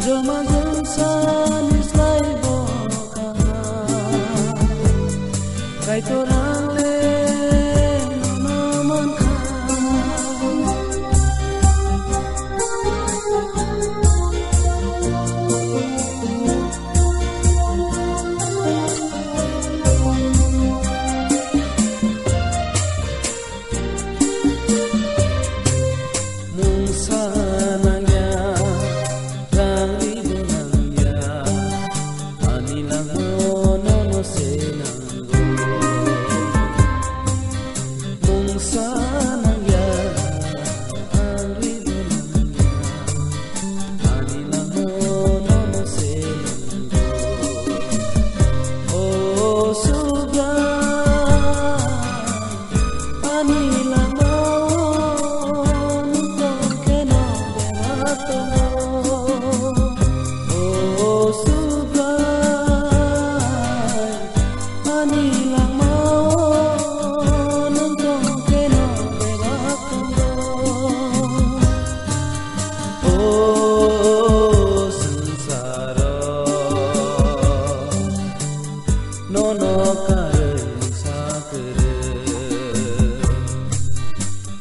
Jelma jelsan islay boka kai torang le naman ka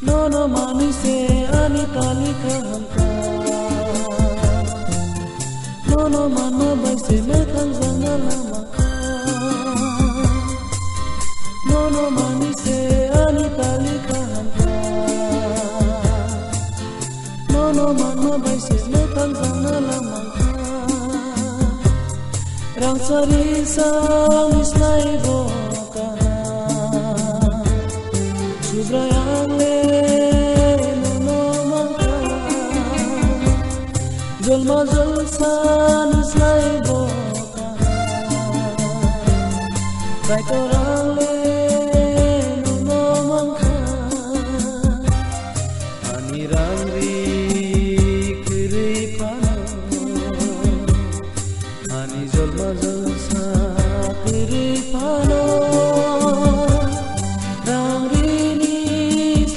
Nono manise ani tali kahamka Nono mano baise metang zanga lamaka Nono manise ani tali kahamka Nono mano baise metang zanga lamaka Rang sari sang islay boka Subrayang le Jelma jelsan islay boka kai torang